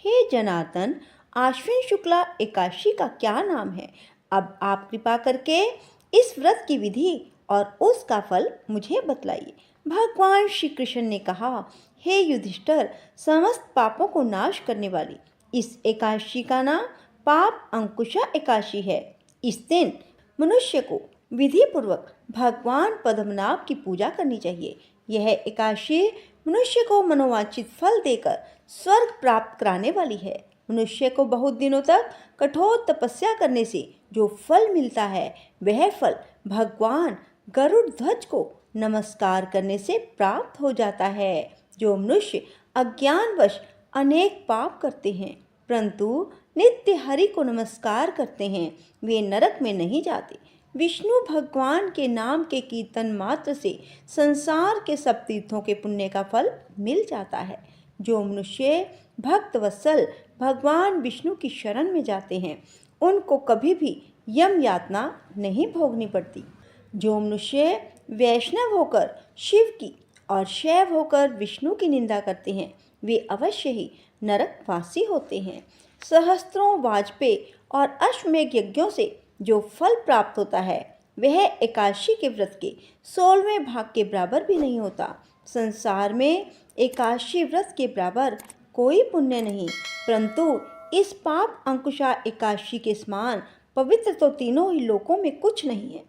हे जनार्दन, आश्विन शुक्ला एकादशी का क्या नाम है? अब आप कृपा करके इस व्रत की विधि और उसका फल मुझे बतलाइए। भगवान श्री कृष्ण ने कहा, हे युधिष्ठिर, समस्त पापों को नाश करने वाली इस एकादशी का नाम पाप अंकुशा एकादशी है। इस दिन मनुष्य को विधि पूर्वक भगवान पद्मनाभ की पूजा करनी चाहिए। यह एकादशी मनुष्य को मनोवांछित फल देकर स्वर्ग प्राप्त कराने वाली है। मनुष्य को बहुत दिनों तक कठोर तपस्या करने से जो फल मिलता है, वह फल भगवान गरुड़ ध्वज को नमस्कार करने से प्राप्त हो जाता है। जो मनुष्य अज्ञानवश अनेक पाप करते हैं परंतु नित्य हरि को नमस्कार करते हैं, वे नरक में नहीं जाते। विष्णु भगवान के नाम के कीर्तन मात्र से संसार के सब तीर्थों के पुण्य का फल मिल जाता है। जो मनुष्य भक्त वत्सल भगवान विष्णु की शरण में जाते हैं, उनको कभी भी यम यातना नहीं भोगनी पड़ती। जो मनुष्य वैष्णव होकर शिव की और शैव होकर विष्णु की निंदा करते हैं, वे अवश्य ही नरकवासी होते हैं। सहस्त्रों वाजपेयी और अश्वमेध यज्ञों से जो फल प्राप्त होता है, वह एकादशी के व्रत के 16वें भाग के बराबर भी नहीं होता। संसार में एकादशी व्रत के बराबर कोई पुण्य नहीं, परंतु इस पाप अंकुशा एकादशी के समान पवित्र तो तीनों ही लोकों में कुछ नहीं है।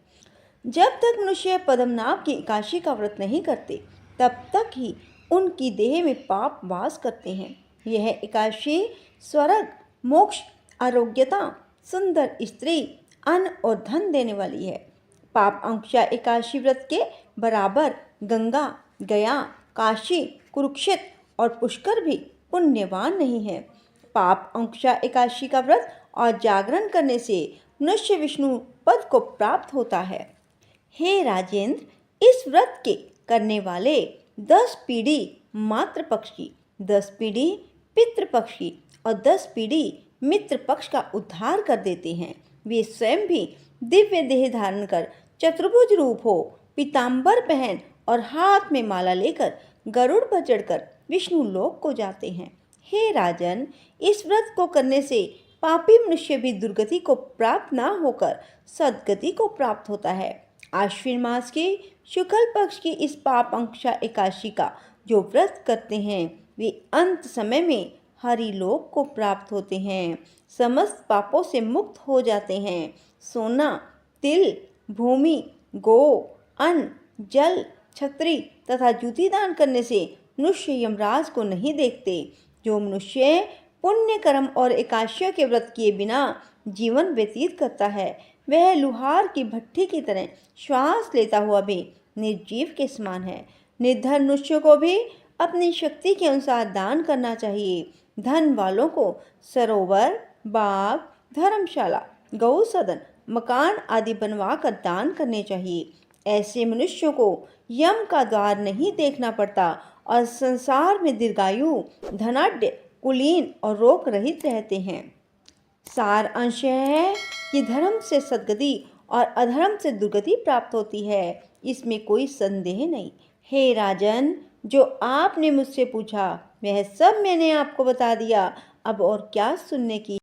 जब तक मनुष्य पद्मनाभ की एकादशी का व्रत नहीं करते, तब तक ही उनकी देह में पाप वास करते हैं। यह एकादशी स्वर्ग, मोक्ष, आरोग्यता, सुंदर स्त्री, अन्न और धन देने वाली है। पाप अंकुशा एकादशी व्रत के बराबर गंगा, गया, काशी, कुरुक्षेत्र और पुष्कर भी पुण्यवान नहीं है। पाप अंकुशा एकादशी का व्रत और जागरण करने से मनुष्य विष्णु पद को प्राप्त होता है। हे राजेंद्र, इस व्रत के करने वाले 10 पीढ़ी मातृ पक्ष की, 10 पीढ़ी पितृ पक्ष की और 10 पीढ़ी मित्र पक्ष का उद्धार कर देते हैं। वे स्वयं भी दिव्य देह धारण कर चतुर्भुज रूप हो, पीताम्बर पहन और हाथ में माला लेकर गरुड़ पर चढ़कर विष्णु लोक को जाते हैं। हे राजन, इस व्रत को करने से पापी मनुष्य भी दुर्गति को प्राप्त ना होकर सद्गति को प्राप्त होता है। आश्विन मास की शुक्ल पक्ष की इस पाप अंकुशा एकादशी का जो व्रत करते हैं, वे अंत समय में हरि लोक को प्राप्त होते हैं, समस्त पापों से मुक्त हो जाते हैं। सोना, तिल, भूमि, गो, अन्न, जल, छत्री तथा जूती दान करने से मनुष्य यमराज को नहीं देखते। जो मनुष्य पुण्य कर्म और एकादशियों के व्रत किए बिना जीवन व्यतीत करता है, वह लुहार की भट्ठी की तरह श्वास लेता हुआ भी निर्जीव के समान है। निर्धन मनुष्य को भी अपनी शक्ति के अनुसार दान करना चाहिए। धन वालों को सरोवर, बाग, धर्मशाला, गौ सदन, मकान आदि बनवाकर दान करने चाहिए। ऐसे मनुष्यों को यम का द्वार नहीं देखना पड़ता और संसार में दीर्घायु, धनाढ्य, कुलीन और रोग रहित रहते हैं। सार अंश है कि धर्म से सद्गति और अधर्म से दुर्गति प्राप्त होती है, इसमें कोई संदेह नहीं। हे राजन, जो आपने मुझसे पूछा वह सब मैंने आपको बता दिया। अब और क्या सुनने की